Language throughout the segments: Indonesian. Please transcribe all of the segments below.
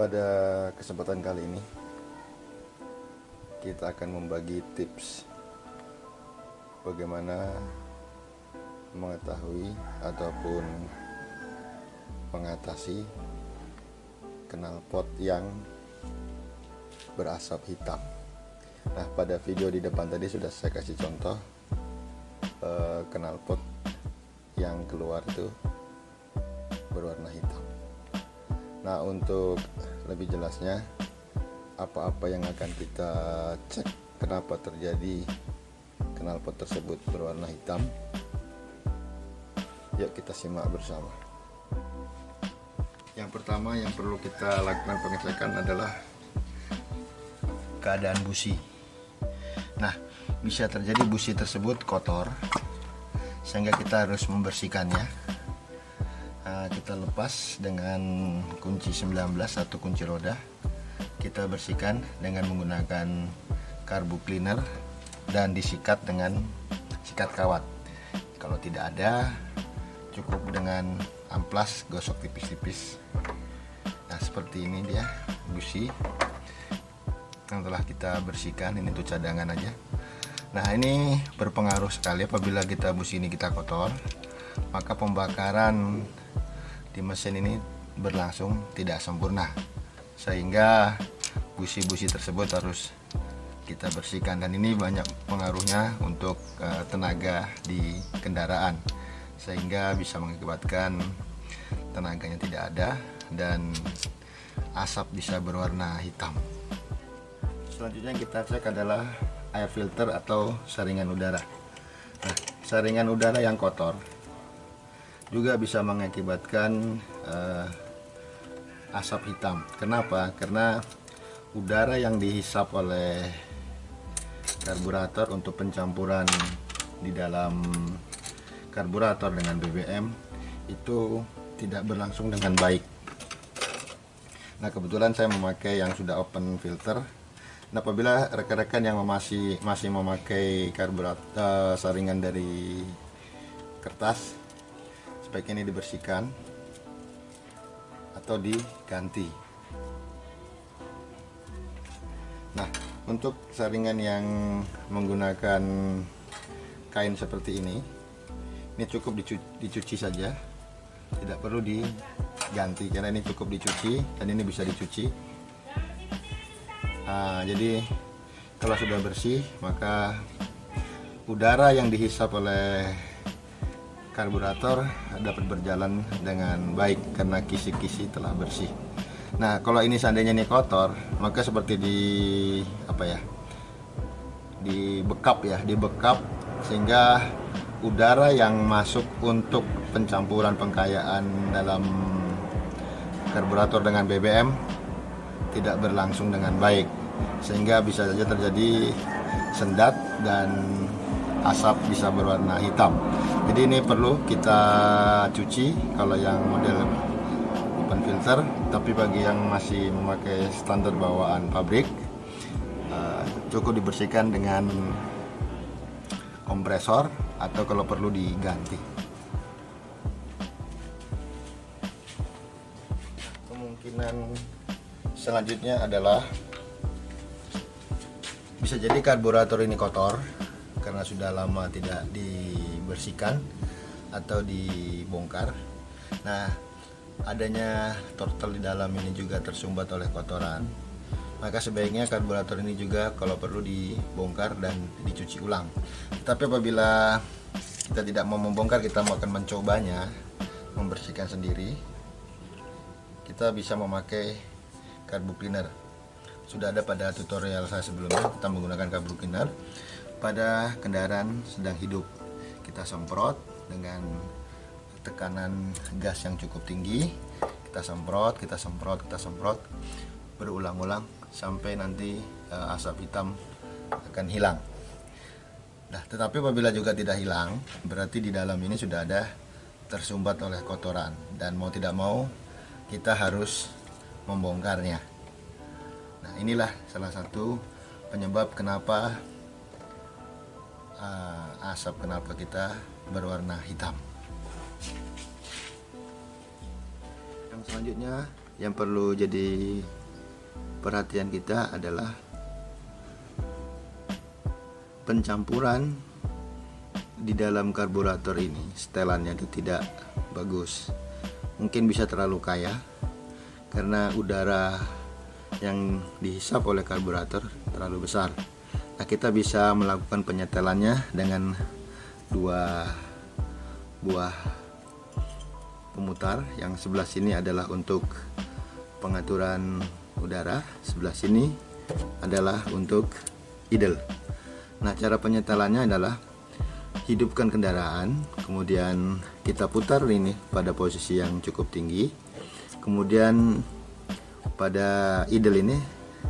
Pada kesempatan kali ini kita akan membagi tips bagaimana mengetahui ataupun mengatasi knalpot yang berasap hitam. Nah, pada video di depan tadi sudah saya kasih contoh knalpot yang keluar itu berwarna hitam. Nah, untuk lebih jelasnya apa-apa yang akan kita cek kenapa terjadi knalpot tersebut berwarna hitam, yuk kita simak bersama. Yang pertama yang perlu kita lakukan pengecekan adalah keadaan busi. Nah, bisa terjadi busi tersebut kotor sehingga kita harus membersihkannya. Kita lepas dengan kunci 19 atau kunci roda. Kita bersihkan dengan menggunakan karbu cleaner dan disikat dengan sikat kawat. Kalau tidak ada, cukup dengan amplas, gosok tipis-tipis. Nah, seperti ini dia busi yang telah kita bersihkan. Ini tuh cadangan aja. Nah, ini berpengaruh sekali apabila busi ini kita kotor, maka pembakaran di mesin ini berlangsung tidak sempurna, sehingga busi-busi tersebut harus kita bersihkan, dan ini banyak pengaruhnya untuk tenaga di kendaraan, sehingga bisa mengakibatkan tenaganya tidak ada dan asap bisa berwarna hitam. Selanjutnya yang kita cek adalah air filter atau saringan udara. Nah, saringan udara yang kotor juga bisa mengakibatkan asap hitam. Kenapa? Karena udara yang dihisap oleh karburator untuk pencampuran di dalam karburator dengan BBM itu tidak berlangsung dengan baik. Nah, kebetulan saya memakai yang sudah open filter. Nah, apabila rekan-rekan yang masih memakai karburator saringan dari kertas, sebaiknya ini dibersihkan atau diganti. Nah, untuk saringan yang menggunakan kain seperti ini cukup dicuci saja, tidak perlu diganti karena ini cukup dicuci dan ini bisa dicuci. Nah, jadi kalau sudah bersih, maka udara yang dihisap oleh karburator dapat berjalan dengan baik karena kisi-kisi telah bersih. Nah, kalau ini seandainya ini kotor, maka seperti dibekap sehingga udara yang masuk untuk pencampuran pengkayaan dalam karburator dengan BBM tidak berlangsung dengan baik, sehingga bisa saja terjadi sendat dan asap bisa berwarna hitam. Jadi ini perlu kita cuci kalau yang model open filter, tapi bagi yang masih memakai standar bawaan pabrik, cukup dibersihkan dengan kompresor atau kalau perlu diganti. Kemungkinan selanjutnya adalah bisa jadi karburator ini kotor karena sudah lama tidak dibersihkan atau dibongkar. Nah, adanya tortel di dalam ini juga tersumbat oleh kotoran, maka sebaiknya karburator ini juga kalau perlu dibongkar dan dicuci ulang. Tapi apabila kita tidak mau membongkar, kita akan mencobanya membersihkan sendiri, kita bisa memakai karbu cleaner. Sudah ada pada tutorial saya sebelumnya, kita menggunakan karbu cleaner pada kendaraan sedang hidup. Kita semprot dengan tekanan gas yang cukup tinggi. Kita semprot berulang-ulang sampai nanti asap hitam akan hilang. Nah, tetapi apabila juga tidak hilang, berarti di dalam ini sudah ada tersumbat oleh kotoran, dan mau tidak mau kita harus membongkarnya. Nah, inilah salah satu penyebab kenapa asap knalpot kita berwarna hitam. Yang selanjutnya Yang perlu jadi perhatian kita adalah pencampuran di dalam karburator ini, setelannya itu tidak bagus. Mungkin bisa terlalu kaya karena udara yang dihisap oleh karburator terlalu besar. Nah, kita bisa melakukan penyetelannya dengan dua buah pemutar. Yang sebelah sini adalah untuk pengaturan udara, sebelah sini adalah untuk idle. Nah, cara penyetelannya adalah hidupkan kendaraan, kemudian kita putar ini pada posisi yang cukup tinggi, kemudian pada idle ini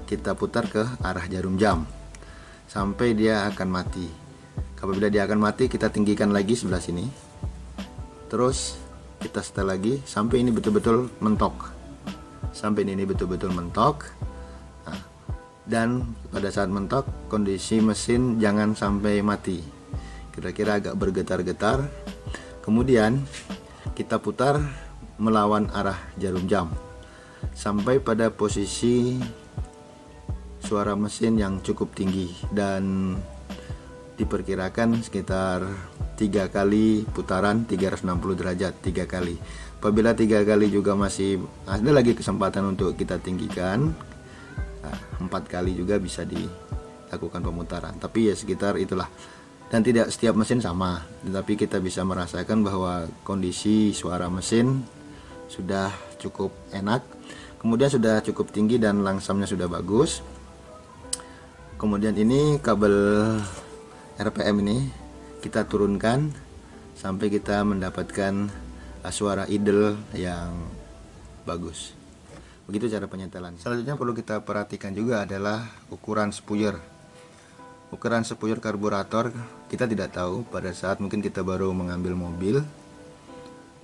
kita putar ke arah jarum jam sampai dia akan mati. Apabila dia akan mati, kita tinggikan lagi sebelah sini, terus kita setel lagi sampai ini betul-betul mentok, sampai ini betul-betul mentok. Nah, dan pada saat mentok, kondisi mesin jangan sampai mati, kira-kira agak bergetar-getar. Kemudian kita putar melawan arah jarum jam sampai pada posisi suara mesin yang cukup tinggi, dan diperkirakan sekitar 3 kali putaran 360 derajat, 3 kali. Apabila 3 kali juga masih ada lagi kesempatan untuk kita tinggikan, 4 kali juga bisa dilakukan pemutaran. Tapi ya sekitar itulah. Dan tidak setiap mesin sama, tetapi kita bisa merasakan bahwa kondisi suara mesin sudah cukup enak, kemudian sudah cukup tinggi dan langsamnya sudah bagus. Kemudian ini kabel RPM ini kita turunkan sampai kita mendapatkan suara idle yang bagus. Begitu cara penyetelan. Selanjutnya perlu kita perhatikan juga adalah ukuran spuyer. Ukuran spuyer karburator kita tidak tahu pada saat mungkin kita baru mengambil mobil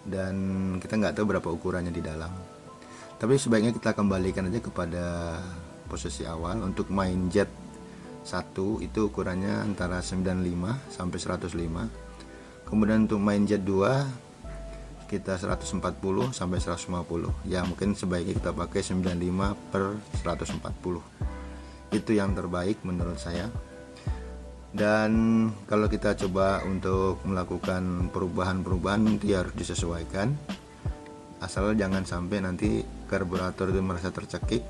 dan kita nggak tahu berapa ukurannya di dalam. Tapi sebaiknya kita kembalikan aja kepada posisi awal. Untuk main jet 1 itu ukurannya antara 95 sampai 105. Kemudian untuk main jet 2 kita 140 sampai 150. Ya mungkin sebaiknya kita pakai 95/140. Itu yang terbaik menurut saya. Dan kalau kita coba untuk melakukan perubahan-perubahan itu harus disesuaikan, asal jangan sampai nanti karburator itu merasa tercekik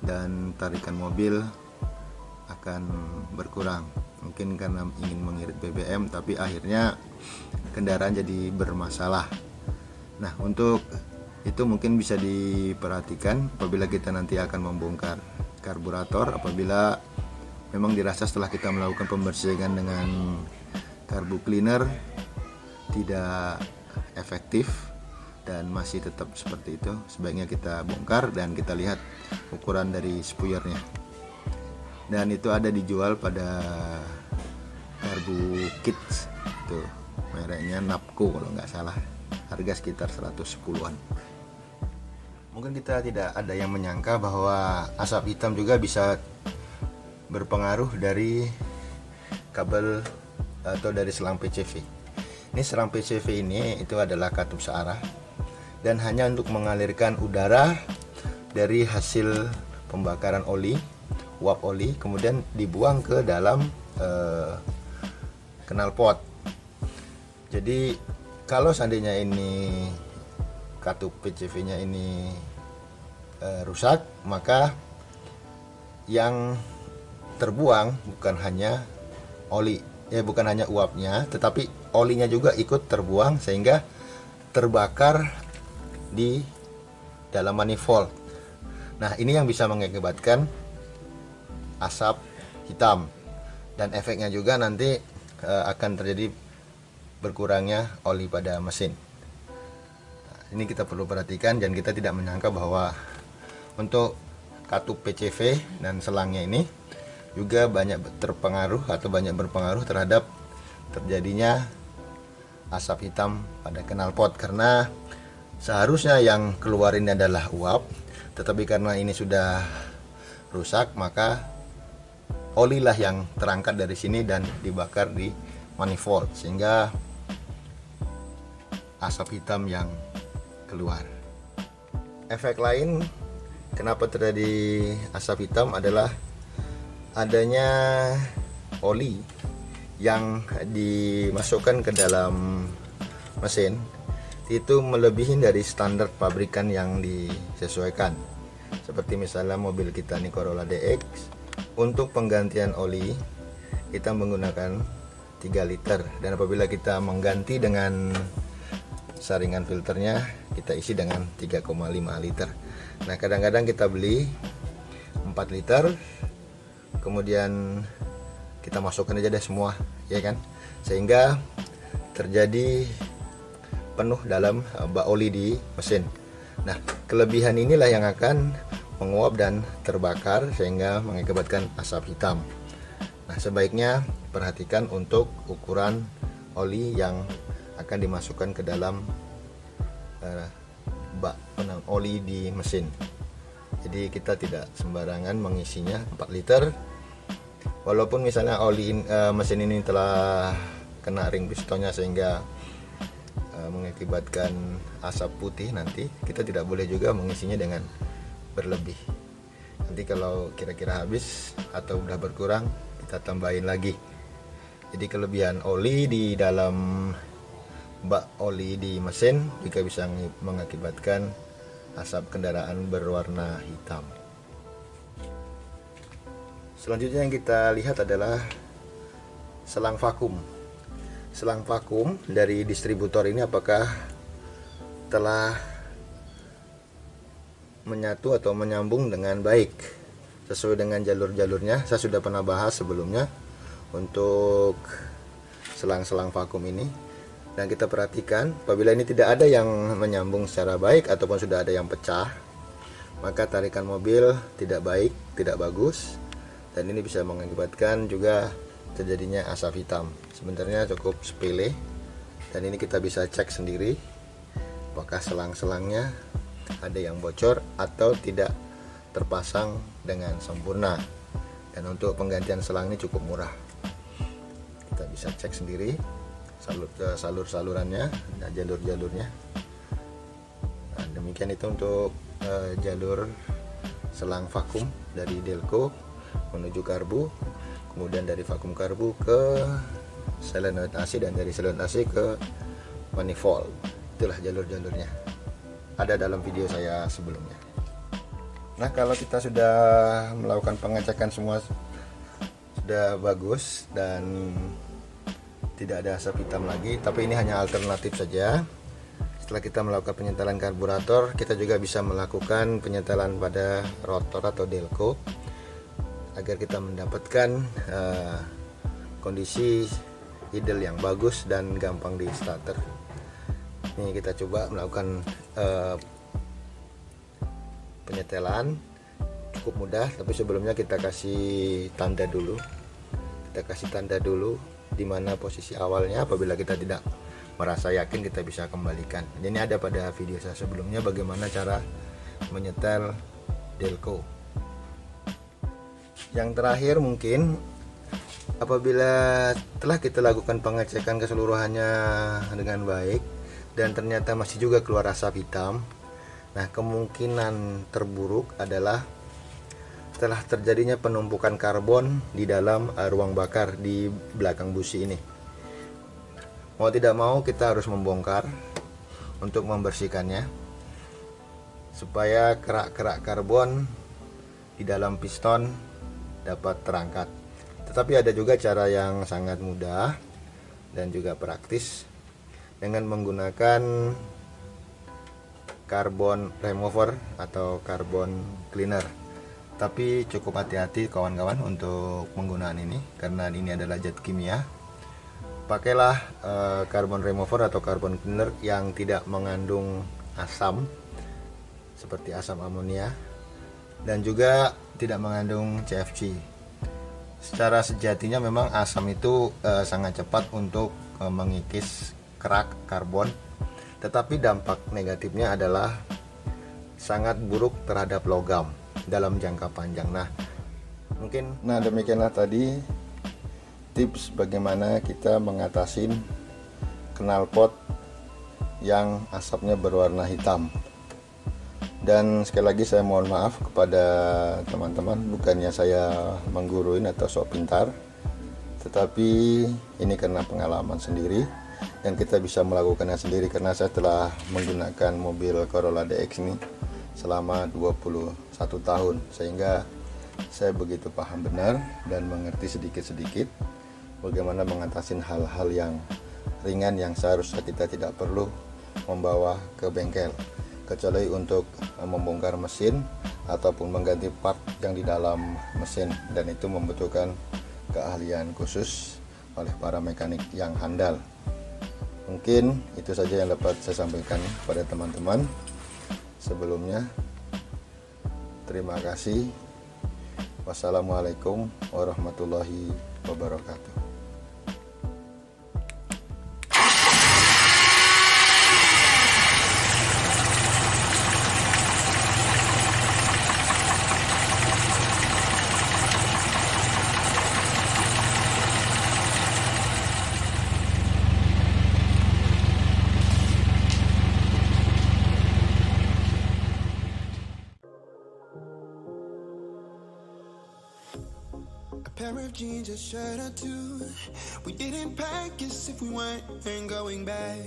dan tarikan mobil akan berkurang. Mungkin karena ingin mengirit BBM tapi akhirnya kendaraan jadi bermasalah. Nah, untuk itu mungkin bisa diperhatikan apabila kita nanti akan membongkar karburator, apabila memang dirasa setelah kita melakukan pembersihan dengan carbu cleaner tidak efektif dan masih tetap seperti itu, sebaiknya kita bongkar dan kita lihat ukuran dari spuyernya. Dan itu ada dijual pada carbu kits, itu mereknya Napco kalau nggak salah, harga sekitar 110-an. Mungkin kita tidak ada yang menyangka bahwa asap hitam juga bisa berpengaruh dari kabel atau dari selang PCV. Ini selang PCV ini itu adalah katup searah dan hanya untuk mengalirkan udara dari hasil pembakaran oli, uap oli, kemudian dibuang ke dalam knalpot. Jadi kalau seandainya ini katup PCV-nya ini rusak, maka yang terbuang bukan hanya oli, bukan hanya uapnya, tetapi olinya juga ikut terbuang sehingga terbakar di dalam manifold. Nah, ini yang bisa mengakibatkan asap hitam dan efeknya juga nanti akan terjadi berkurangnya oli pada mesin. Nah, ini kita perlu perhatikan dan kita tidak menyangka bahwa untuk katup PCV dan selangnya ini juga banyak terpengaruh atau banyak berpengaruh terhadap terjadinya asap hitam pada knalpot, karena seharusnya yang keluar ini adalah uap, tetapi karena ini sudah rusak maka olilah yang terangkat dari sini dan dibakar di manifold sehingga asap hitam yang keluar. efek lain kenapa terjadi asap hitam adalah adanya oli yang dimasukkan ke dalam mesin itu melebihi dari standar pabrikan yang disesuaikan. Seperti misalnya mobil kita nih Corolla DX, untuk penggantian oli kita menggunakan 3 liter, dan apabila kita mengganti dengan saringan filternya kita isi dengan 3,5 liter. Nah, kadang-kadang kita beli 4 liter kemudian kita masukkan aja deh semua, ya kan, sehingga terjadi penuh dalam bak oli di mesin. Nah, kelebihan inilah yang akan menguap dan terbakar sehingga mengakibatkan asap hitam. Nah, sebaiknya perhatikan untuk ukuran oli yang akan dimasukkan ke dalam bak penam oli di mesin. Jadi kita tidak sembarangan mengisinya 4 liter. Walaupun misalnya mesin ini telah kena ring pistonnya sehingga mengakibatkan asap putih, nanti kita tidak boleh juga mengisinya dengan berlebih. Nanti kalau kira-kira habis atau udah berkurang, kita tambahin lagi. Jadi kelebihan oli di dalam bak oli di mesin juga bisa mengakibatkan asap kendaraan berwarna hitam. Selanjutnya yang kita lihat adalah selang vakum. Selang vakum dari distributor ini apakah telah menyatu atau menyambung dengan baik sesuai dengan jalur-jalurnya. Saya sudah pernah bahas sebelumnya untuk selang-selang vakum ini, dan kita perhatikan apabila ini tidak ada yang menyambung secara baik ataupun sudah ada yang pecah, maka tarikan mobil tidak baik, tidak bagus, dan ini bisa mengakibatkan juga terjadinya asap hitam. Sebenarnya cukup sepele, dan ini kita bisa cek sendiri apakah selang-selangnya ada yang bocor atau tidak terpasang dengan sempurna. Dan untuk penggantian selang ini cukup murah, kita bisa cek sendiri salurannya dan jalur-jalurnya. Nah, demikian itu untuk jalur selang vakum dari Delco menuju karbu, kemudian dari vakum karbu ke solenoid AC, dan dari solenoid AC ke manifold. Itulah jalur-jalurnya, ada dalam video saya sebelumnya. Nah, kalau kita sudah melakukan pengecekan semua sudah bagus dan tidak ada asap hitam lagi, tapi ini hanya alternatif saja. Setelah kita melakukan penyetelan karburator, kita juga bisa melakukan penyetelan pada rotor atau Delco agar kita mendapatkan kondisi idle yang bagus dan gampang di starter. Ini kita coba melakukan penyetelan, cukup mudah, tapi sebelumnya kita kasih tanda dulu. Kita kasih tanda dulu di mana posisi awalnya. Apabila kita tidak merasa yakin, kita bisa kembalikan. Ini ada pada video saya sebelumnya bagaimana cara menyetel Delco. Yang terakhir mungkin apabila telah kita lakukan pengecekan keseluruhannya dengan baik dan ternyata masih juga keluar asap hitam, nah kemungkinan terburuk adalah setelah terjadinya penumpukan karbon di dalam ruang bakar di belakang busi ini. Mau tidak mau kita harus membongkar untuk membersihkannya supaya kerak-kerak karbon di dalam piston dapat terangkat. Tetapi ada juga cara yang sangat mudah dan juga praktis dengan menggunakan carbon remover atau carbon cleaner. Tapi cukup hati-hati kawan-kawan untuk penggunaan ini, karena ini adalah zat kimia. Pakailah carbon remover atau carbon cleaner yang tidak mengandung asam seperti asam amonia dan juga tidak mengandung CFC. Secara sejatinya memang asam itu sangat cepat untuk mengikis kerak karbon, tetapi dampak negatifnya adalah sangat buruk terhadap logam dalam jangka panjang. Nah, demikianlah tadi tips bagaimana kita mengatasi knalpot yang asapnya berwarna hitam. Dan sekali lagi saya mohon maaf kepada teman-teman, bukannya saya mengguruin atau sok pintar, tetapi ini karena pengalaman sendiri dan kita bisa melakukannya sendiri karena saya telah menggunakan mobil Corolla DX ini selama 21 tahun, sehingga saya begitu paham benar dan mengerti sedikit-sedikit bagaimana mengatasi hal-hal yang ringan yang seharusnya kita tidak perlu membawa ke bengkel, kecuali untuk membongkar mesin ataupun mengganti part yang di dalam mesin, dan itu membutuhkan keahlian khusus oleh para mekanik yang handal. Mungkin itu saja yang dapat saya sampaikan kepada teman-teman. Sebelumnya, terima kasih. Wassalamualaikum warahmatullahi wabarakatuh. Pair of jeans, a shirt or two. We didn't pack as if we weren't going back.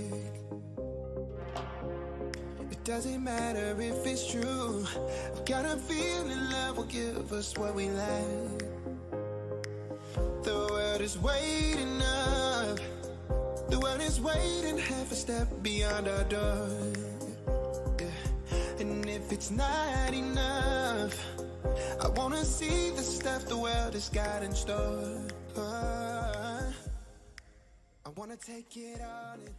It doesn't matter if it's true. I've got a feeling love will give us what we lack. The world is waiting up. The world is waiting half a step beyond our door. Yeah. And if it's not enough, I wanna see the stuff the world has got in store. I wanna take it all in.